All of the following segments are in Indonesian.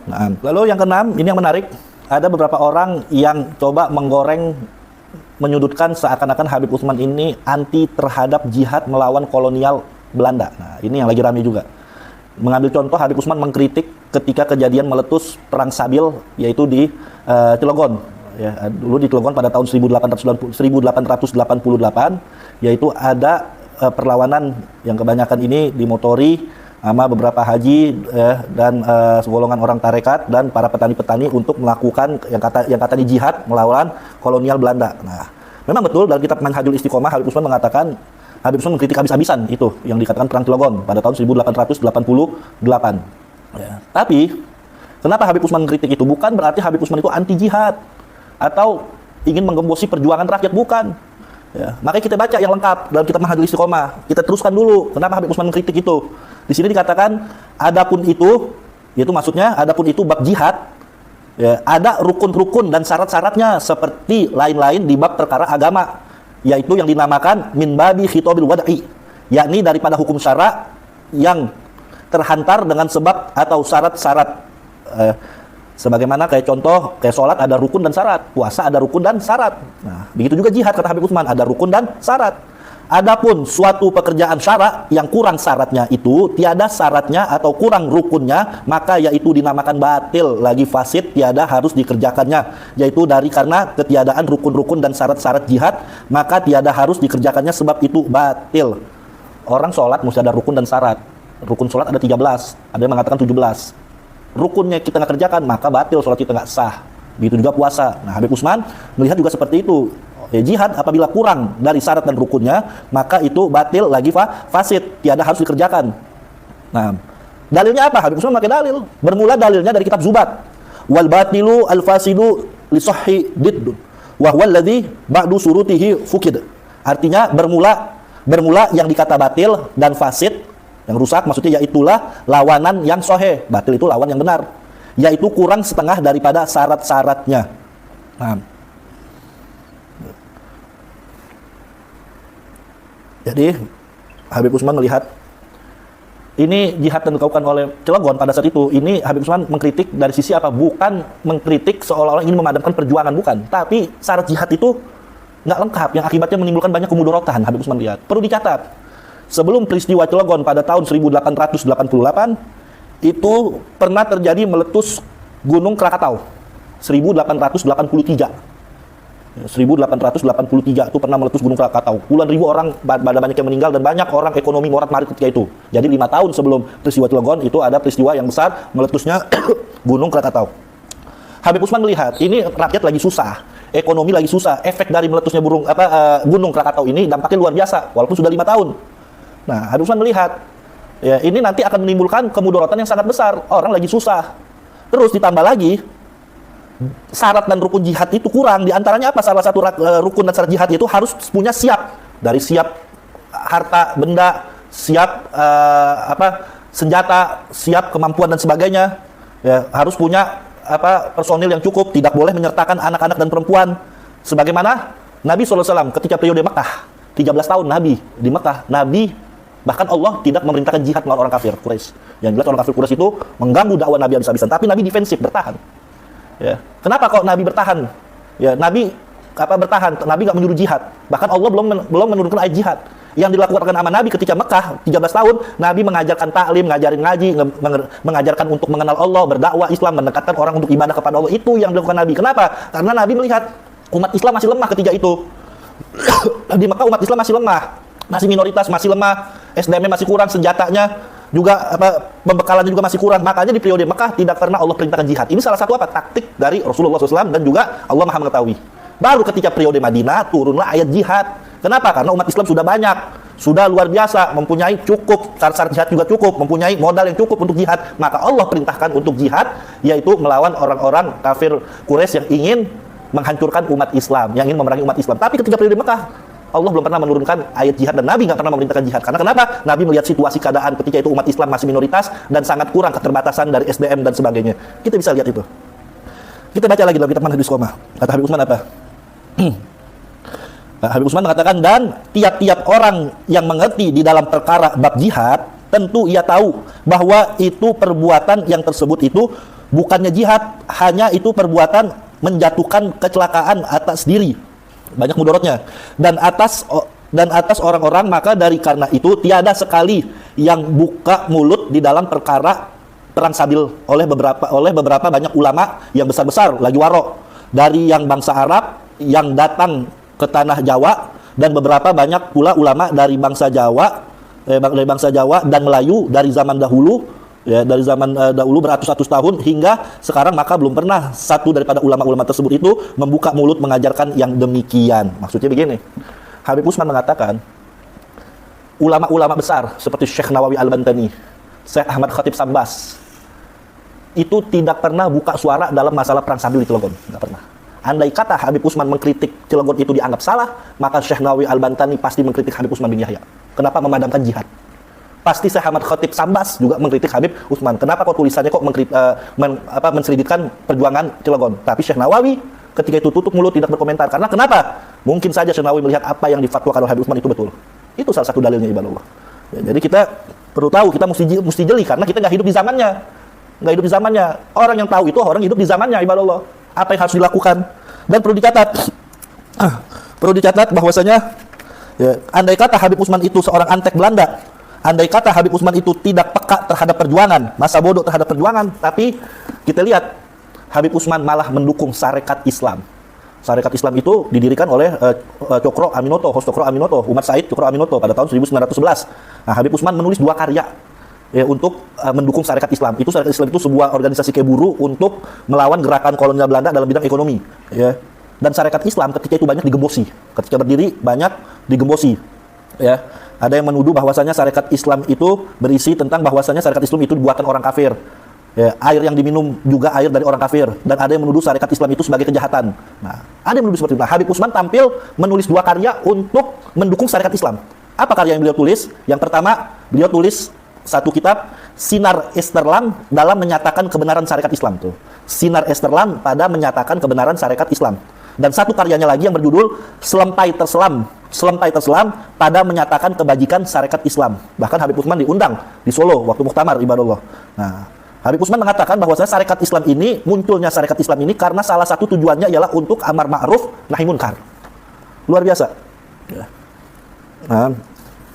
Nah, lalu yang keenam, ini yang menarik, ada beberapa orang yang coba menggoreng, menyudutkan seakan-akan Habib Utsman ini anti terhadap jihad melawan kolonial Belanda. Nah, ini yang lagi ramai juga. Mengambil contoh, Habib Utsman mengkritik ketika kejadian meletus perang Sabil, yaitu di Cilegon. Ya, dulu di Cilegon pada tahun 1888, yaitu ada perlawanan yang kebanyakan ini dimotori sama beberapa haji dan segolongan orang tarekat dan para petani-petani untuk melakukan yang katanya jihad melawan kolonial Belanda. Nah, memang betul dalam kitab Manhajul Istiqomah, Habib Utsman mengatakan, Habib Utsman mengkritik habis-habisan itu yang dikatakan perang Cilegon pada tahun 1888. Ya. Tapi kenapa Habib Utsman mengkritik itu? Bukan berarti Habib Utsman itu anti jihad atau ingin menggembosi perjuangan rakyat, bukan. Ya, makanya kita baca yang lengkap dalam kitab Manhajul Istiqomah. Kita teruskan dulu kenapa Habib Utsman mengkritik itu. Di sini dikatakan, adapun itu, yaitu maksudnya adapun itu bab jihad, ya, ada rukun-rukun dan syarat-syaratnya seperti lain-lain di bab perkara agama, yaitu yang dinamakan min babi khitobil wada'i, yakni daripada hukum syara yang terhantar dengan sebab atau syarat-syarat. Sebagaimana kayak contoh, kayak sholat ada rukun dan syarat, puasa ada rukun dan syarat. Nah, begitu juga jihad, kata Habib Utsman, ada rukun dan syarat. Adapun suatu pekerjaan syara yang kurang syaratnya itu, tiada syaratnya atau kurang rukunnya, maka yaitu dinamakan batil, lagi fasid, tiada harus dikerjakannya. Yaitu karena ketiadaan rukun-rukun dan syarat-syarat jihad, maka tiada harus dikerjakannya sebab itu batil. Orang sholat mesti ada rukun dan syarat. Rukun sholat ada 13, ada yang mengatakan 17. Rukunnya kita nggak kerjakan, maka batil, sholat kita nggak sah. Begitu juga puasa. Nah, Habib Utsman melihat juga seperti itu. Ya, jihad apabila kurang dari syarat dan rukunnya, maka itu batil, lagi fasid, tiada harus dikerjakan. Nah, dalilnya apa? Habib Utsman pakai dalil. Bermula dalilnya dari kitab Zubat. Wal batilu al fasidu li sahhi diddun wa huwa alladhi ba'du surutihi fukid. Artinya bermula yang dikata batil dan fasid, yang rusak, maksudnya yaitulah lawanan yang sahih. Batil itu lawan yang benar, yaitu kurang setengah daripada syarat-syaratnya. Nah, jadi Habib Utsman melihat ini jihad yang dilakukan oleh Cilegon pada saat itu, ini Habib Utsman mengkritik dari sisi apa? Bukan mengkritik seolah-olah ingin memadamkan perjuangan, bukan. Tapi syarat jihad itu nggak lengkap, yang akibatnya menimbulkan banyak kemudorotan. Habib Utsman lihat. Perlu dicatat, sebelum peristiwa Cilegon pada tahun 1888, itu pernah terjadi meletus Gunung Krakatau 1883. 1883 itu pernah meletus Gunung Krakatau. Puluhan ribu orang, banyak yang meninggal dan banyak orang ekonomi morat-marit ketika itu. Jadi 5 tahun sebelum peristiwa Cilegon itu ada peristiwa yang besar meletusnya Gunung Krakatau. Habib Utsman melihat ini rakyat lagi susah, ekonomi lagi susah. Efek dari meletusnya Gunung Krakatau ini dampaknya luar biasa walaupun sudah 5 tahun. Nah, Habib Utsman melihat ya, ini nanti akan menimbulkan kemudorotan yang sangat besar. Orang lagi susah. Terus ditambah lagi syarat dan rukun jihad itu kurang. Di antaranya apa? Salah satu rukun dan syarat jihad itu harus punya siap. Dari siap harta, benda, siap senjata, siap kemampuan dan sebagainya. Ya, harus punya personil yang cukup, tidak boleh menyertakan anak-anak dan perempuan. Sebagaimana Nabi SAW ketika periode Mekah, 13 tahun Nabi di Mekah, Nabi bahkan Allah tidak memerintahkan jihad melawan orang kafir Quraisy. Yang jelas orang kafir Quraisy itu mengganggu dakwah Nabi habis-habisan, tapi Nabi defensif, bertahan. Ya. Kenapa kok Nabi bertahan? Ya, Nabi bertahan? Nabi nggak menyuruh jihad. Bahkan Allah belum menurunkan ayat jihad. Yang dilakukan sama Nabi ketika Mekah 13 tahun, Nabi mengajarkan taklim, ngajarin ngaji, mengajarkan untuk mengenal Allah, berdakwah Islam, mendekatkan orang untuk ibadah kepada Allah. Itu yang dilakukan Nabi. Kenapa? Karena Nabi melihat umat Islam masih lemah ketika itu. Di Mekah umat Islam masih lemah, masih minoritas, masih lemah, SDM masih kurang, senjatanya juga pembekalannya juga masih kurang. Makanya di periode Mekah tidak pernah Allah perintahkan jihad. Ini salah satu taktik dari Rasulullah SAW dan juga Allah Maha mengetahui. Baru ketika periode Madinah turunlah ayat jihad. Kenapa? Karena umat Islam sudah banyak, sudah luar biasa, mempunyai cukup syarat jihad juga cukup, mempunyai modal yang cukup untuk jihad. Maka Allah perintahkan untuk jihad, yaitu melawan orang-orang kafir Quraisy yang ingin menghancurkan umat Islam, yang ingin memerangi umat Islam. Tapi ketika periode Mekah, Allah belum pernah menurunkan ayat jihad dan Nabi nggak pernah memerintahkan jihad. Karena kenapa? Nabi melihat situasi keadaan ketika itu umat Islam masih minoritas dan sangat kurang keterbatasan dari SDM dan sebagainya. Kita bisa lihat itu. Kita baca lagi dalam kitab Manhajul Istiqomah. Kata Habib Utsman apa? Habib Utsman mengatakan, dan tiap-tiap orang yang mengerti di dalam perkara bab jihad, tentu ia tahu bahwa itu perbuatan yang tersebut itu bukannya jihad, hanya itu perbuatan menjatuhkan kecelakaan atas diri, banyak mudorotnya, dan atas orang-orang. Maka dari karena itu tiada sekali yang buka mulut di dalam perkara perang sabil oleh beberapa banyak ulama yang besar-besar lagi waro dari yang bangsa Arab yang datang ke tanah Jawa, dan beberapa banyak pula ulama dari bangsa Jawa dan Melayu dari zaman dahulu, ya, dari zaman dahulu beratus-ratus tahun hingga sekarang. Maka belum pernah satu daripada ulama-ulama tersebut itu membuka mulut mengajarkan yang demikian. Maksudnya begini, Habib Utsman mengatakan ulama-ulama besar seperti Syekh Nawawi Al-Bantani, Syekh Ahmad Khatib Sambas itu tidak pernah buka suara dalam masalah perang sabil di Cilegon, nggak pernah. Andai kata Habib Utsman mengkritik Cilegon itu dianggap salah, maka Syekh Nawawi Al-Bantani pasti mengkritik Habib Utsman bin Yahya. Kenapa memadamkan jihad? Pasti Syekh Ahmad Khatib Sambas juga mengkritik Habib Utsman. Kenapa kok tulisannya kok menselidikkan perjuangan Cilegon? Tapi Syekh Nawawi ketika itu tutup mulut, tidak berkomentar. Karena kenapa? Mungkin saja Syekh Nawawi melihat apa yang difatwakan oleh Habib Utsman itu betul. Itu salah satu dalilnya, ibadallah. Ya, jadi kita perlu tahu, kita mesti jeli karena kita nggak hidup di zamannya. Nggak hidup di zamannya. Orang yang tahu itu orang hidup di zamannya, ibadallah. Apa yang harus dilakukan? Dan perlu dicatat bahwasanya, ya, andai kata Habib Utsman itu seorang antek Belanda, andai kata Habib Utsman itu tidak peka terhadap perjuangan, masa bodoh terhadap perjuangan, tapi kita lihat Habib Utsman malah mendukung Sarekat Islam. Sarekat Islam itu didirikan oleh Cokro Aminoto, Hos Cokro Aminoto, Umar Said Cokro Aminoto pada tahun 1911. Nah, Habib Utsman menulis 2 karya, ya, untuk mendukung Sarekat Islam. Itu Sarekat Islam itu sebuah organisasi keburu untuk melawan gerakan kolonial Belanda dalam bidang ekonomi, ya. Dan Sarekat Islam ketika itu banyak digembosi. Ketika berdiri banyak digembosi, ya. Ada yang menuduh bahwasanya Sarekat Islam itu berisi tentang bahwasanya Sarekat Islam itu buatan orang kafir. Ya, air yang diminum juga air dari orang kafir, dan ada yang menuduh Sarekat Islam itu sebagai kejahatan. Nah, ada yang menuduh seperti itu. Nah, Habib Utsman tampil menulis 2 karya untuk mendukung Sarekat Islam. Apa karya yang beliau tulis? Yang pertama, beliau tulis satu kitab, Sinar Esterlam dalam menyatakan kebenaran Sarekat Islam tuh. Sinar Esterlam pada menyatakan kebenaran Sarekat Islam. Dan satu karyanya lagi yang berjudul Selempai Terselam pada menyatakan kebajikan Sarekat Islam. Bahkan Habib Utsman diundang di Solo waktu muktamar, ibadallah. Nah, Habib Utsman mengatakan bahwasanya Sarekat Islam ini, munculnya Sarekat Islam ini karena salah satu tujuannya ialah untuk amar ma'ruf nahi munkar. Luar biasa. Ya. Nah,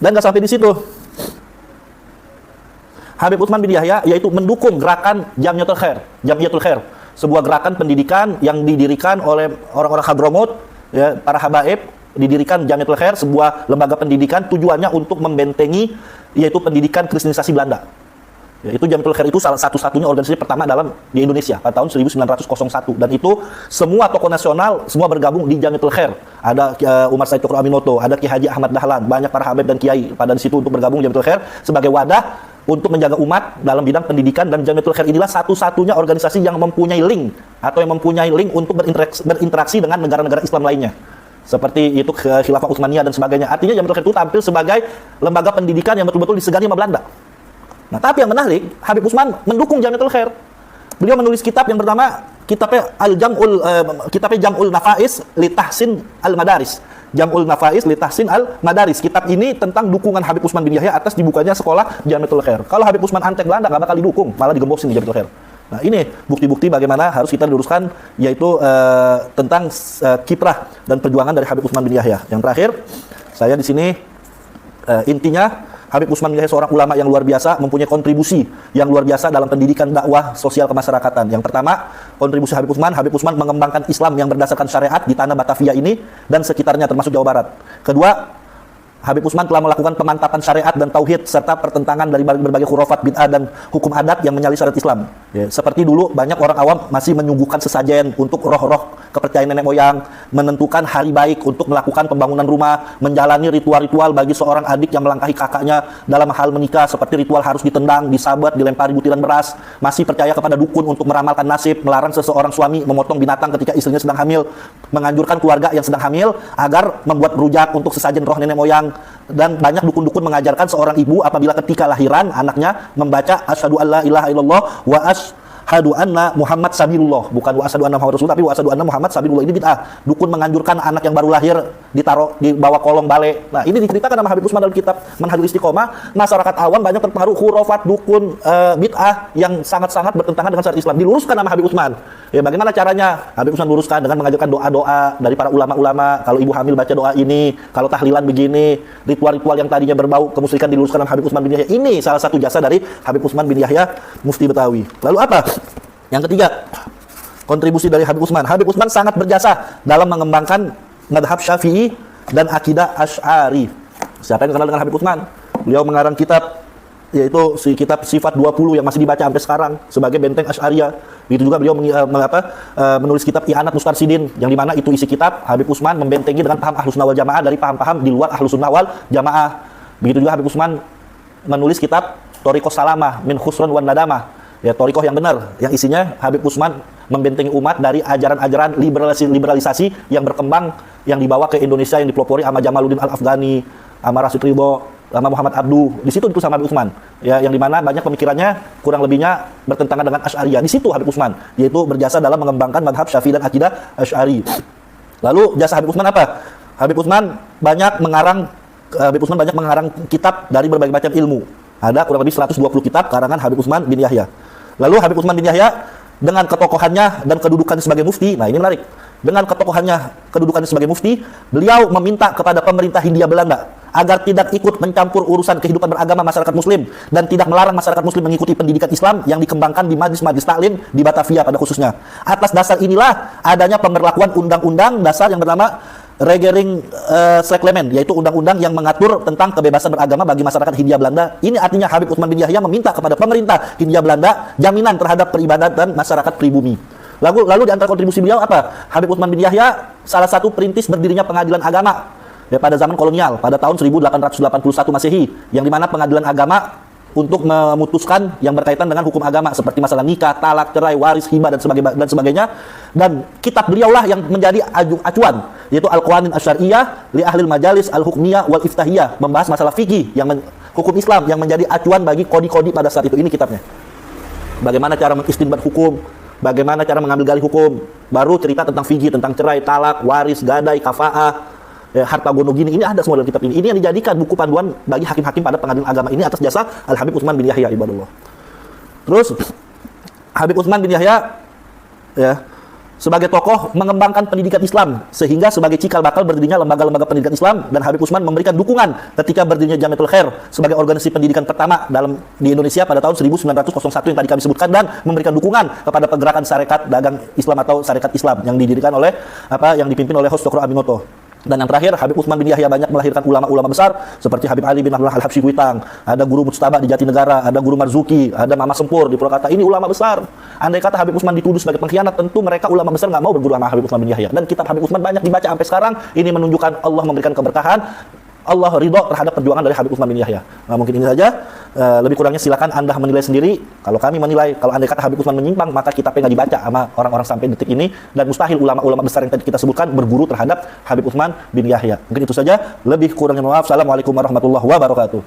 dan nggak sampai di situ. Habib Utsman bin Yahya yaitu mendukung gerakan Jamiatul Khair, sebuah gerakan pendidikan yang didirikan oleh orang-orang Hadramut, ya, para habaib, didirikan Jamiatul Khair, sebuah lembaga pendidikan tujuannya untuk membentengi yaitu pendidikan kristenisasi Belanda. Yaitu Jamiatul Khair itu salah satu-satunya organisasi pertama di Indonesia pada tahun 1901, dan itu semua tokoh nasional semua bergabung di Jamiatul Khair. Ada Umar Said Cokro Aminoto, ada Ki Haji Ahmad Dahlan, banyak para habaib dan kiai pada di situ untuk bergabung Jamiatul Khair sebagai wadah untuk menjaga umat dalam bidang pendidikan. Dan Jamiatul Khair inilah satu-satunya organisasi yang mempunyai link untuk berinteraksi dengan negara-negara Islam lainnya. Seperti itu Khilafah Utsmaniyah dan sebagainya. Artinya Jamiatul Khair itu tampil sebagai lembaga pendidikan yang betul-betul disegani sama Belanda. Nah, tapi yang menarik, Habib Utsman mendukung Jamiatul Khair. Beliau menulis kitab yang bernama kitabnya Jam'ul Nafais li Tahsin Al-Madaris. Jam'ul Nafais li Tahsin Al-Madaris. Kitab ini tentang dukungan Habib Utsman bin Yahya atas dibukanya sekolah Jamiatul Khair. Kalau Habib Utsman antek Belanda nggak bakal didukung, malah digembosin di Jamiatul Khair. Nah, ini bukti-bukti bagaimana harus kita luruskan, yaitu tentang kiprah dan perjuangan dari Habib Utsman bin Yahya. Yang terakhir, saya di sini intinya Habib Utsman bin Yahya seorang ulama yang luar biasa, mempunyai kontribusi yang luar biasa dalam pendidikan dakwah sosial kemasyarakatan. Yang pertama, kontribusi Habib Utsman mengembangkan Islam yang berdasarkan syariat di tanah Batavia ini dan sekitarnya termasuk Jawa Barat. Kedua, Habib Utsman telah melakukan pemantapan syariat dan tauhid serta pertentangan dari berbagai khurafat, bid'ah dan hukum adat yang menyalahi syariat Islam. Ya, seperti dulu banyak orang awam masih menyuguhkan sesajen untuk roh-roh kepercayaan nenek moyang, menentukan hari baik untuk melakukan pembangunan rumah, menjalani ritual-ritual bagi seorang adik yang melangkahi kakaknya dalam hal menikah, seperti ritual harus ditendang, disabat, dilempari butiran beras, masih percaya kepada dukun untuk meramalkan nasib, melarang seseorang suami memotong binatang ketika istrinya sedang hamil, menganjurkan keluarga yang sedang hamil agar membuat rujak untuk sesajen roh nenek moyang. Dan banyak dukun-dukun mengajarkan seorang ibu apabila ketika lahiran anaknya membaca asyhadu alla ilaha illallah wa asyhadu anna Muhammad sabilullah, bukan wa asyhadu anna Muhammad rasulullah, tapi wa asyhadu anna Muhammad sabilullah. Ini bid'ah. Dukun menganjurkan anak yang baru lahir ditaruh di bawah kolong bale. Nah, ini diceritakan sama Habib Usman dalam kitab Manhajul Istiqomah. Masyarakat awam banyak terpengaruh khurafat, dukun, bid'ah yang sangat-sangat bertentangan dengan syariat Islam. Diluruskan sama Habib Usman. Ya, bagaimana caranya? Habib Usman luruskan dengan mengajarkan doa-doa dari para ulama-ulama. Kalau ibu hamil baca doa ini, kalau tahlilan begini, ritual-ritual yang tadinya berbau kemusyrikan diluruskan sama Habib Usman bin Yahya. Ini salah satu jasa dari Habib Usman bin Yahya, Mufti Betawi. Lalu apa? Yang ketiga, kontribusi dari Habib Usman. Habib Usman sangat berjasa dalam mengembangkan madhab Syafi'i dan akidah Asy'ari. Siapa yang kenal dengan Habib Usman? Beliau mengarang kitab, yaitu kitab Sifat 20 yang masih dibaca sampai sekarang sebagai benteng Asy'ariyah. Begitu juga beliau menulis kitab I'anat Mustarsidin, yang dimana itu isi kitab Habib Usman membentengi dengan paham Ahlus Sunnah wal Jamaah dari paham-paham di luar Ahlus Sunnah wal Jamaah. Begitu juga Habib Usman menulis kitab Thariqah Salamah min Khusran wan Nadamah, ya thariqah yang benar, yang isinya Habib Usman membentengi umat dari ajaran-ajaran liberalisasi yang berkembang, yang dibawa ke Indonesia, yang dipelopori sama Jamaluddin Al-Afghani, sama Rasid Ridho, sama Muhammad Abduh. Di situ itu sama Habib Usman, ya, yang dimana banyak pemikirannya kurang lebihnya bertentangan dengan Asy'ariyah. Di situ Habib Usman, yaitu berjasa dalam mengembangkan madhab Syafi'i dan akidah Asy'ari. Lalu jasa Habib Usman apa? Habib Usman banyak mengarang kitab dari berbagai macam ilmu. Ada kurang lebih 120 kitab karangan Habib Usman bin Yahya. Lalu Habib Usman bin Yahya dengan ketokohannya dan kedudukannya sebagai mufti, nah ini menarik. Dengan ketokohannya, kedudukannya sebagai mufti, beliau meminta kepada pemerintah Hindia Belanda agar tidak ikut mencampur urusan kehidupan beragama masyarakat muslim dan tidak melarang masyarakat muslim mengikuti pendidikan Islam yang dikembangkan di majlis-majlis taklim di Batavia pada khususnya. Atas dasar inilah adanya pemberlakuan undang-undang dasar yang bernama Regering-Streklemen, yaitu undang-undang yang mengatur tentang kebebasan beragama bagi masyarakat Hindia Belanda. Ini artinya Habib Usman bin Yahya meminta kepada pemerintah Hindia Belanda jaminan terhadap peribadatan masyarakat pribumi. Lalu di antara kontribusi beliau apa? Habib Usman bin Yahya salah satu perintis berdirinya pengadilan agama, ya, pada zaman kolonial pada tahun 1881 Masehi, yang dimana pengadilan agama untuk memutuskan yang berkaitan dengan hukum agama seperti masalah nikah, talak, cerai, waris, hibah dan sebagainya. Dan kitab beliaulah yang menjadi acuan, yaitu Al-Qawanin Asy'ariyah li Ahlil Majalis Al-Hukmiyah wal Iftahiyah, membahas masalah fikih hukum Islam yang menjadi acuan bagi kodi-kodi pada saat itu. Ini kitabnya. Bagaimana cara mengistinbat hukum, bagaimana cara mengambil galih hukum, baru cerita tentang fikih, tentang cerai, talak, waris, gadai, kafa'ah, harta gono gini, ini ada semua dalam kitab ini. Ini yang dijadikan buku panduan bagi hakim-hakim pada pengadilan agama ini atas jasa Al-Habib Usman bin Yahya ibadullah. Terus Habib Usman bin Yahya, ya, sebagai tokoh mengembangkan pendidikan Islam sehingga sebagai cikal bakal berdirinya lembaga-lembaga pendidikan Islam, dan Habib Usman memberikan dukungan ketika berdirinya Jamiatul Khair sebagai organisasi pendidikan pertama di Indonesia pada tahun 1901 yang tadi kami sebutkan, dan memberikan dukungan kepada pergerakan Sarekat Dagang Islam atau Sarekat Islam yang didirikan oleh yang dipimpin oleh Hos Cokro Aminoto. Dan yang terakhir, Habib Usman bin Yahya banyak melahirkan ulama-ulama besar seperti Habib Ali bin Abdullah Al-Habsyi Kuitang, ada Guru Mujtaba di Jatinegara, ada Guru Marzuki, ada Mama Sempur di Purwakarta. Ini ulama besar. Andai kata Habib Usman dituduh sebagai pengkhianat, tentu mereka ulama besar nggak mau berguru sama Habib Usman bin Yahya. Dan kitab Habib Usman banyak dibaca sampai sekarang. Ini menunjukkan Allah memberikan keberkahan, Allah ridho terhadap perjuangan dari Habib Usman bin Yahya. Nah, mungkin ini saja. Lebih kurangnya silakan Anda menilai sendiri. Kalau kami menilai, kalau andai kata Habib Usman menyimpang, maka kitabnya nggak dibaca sama orang-orang sampai detik ini, dan mustahil ulama-ulama besar yang tadi kita sebutkan berguru terhadap Habib Usman bin Yahya. Mungkin itu saja. Lebih kurangnya maaf. Assalamualaikum warahmatullahi wabarakatuh.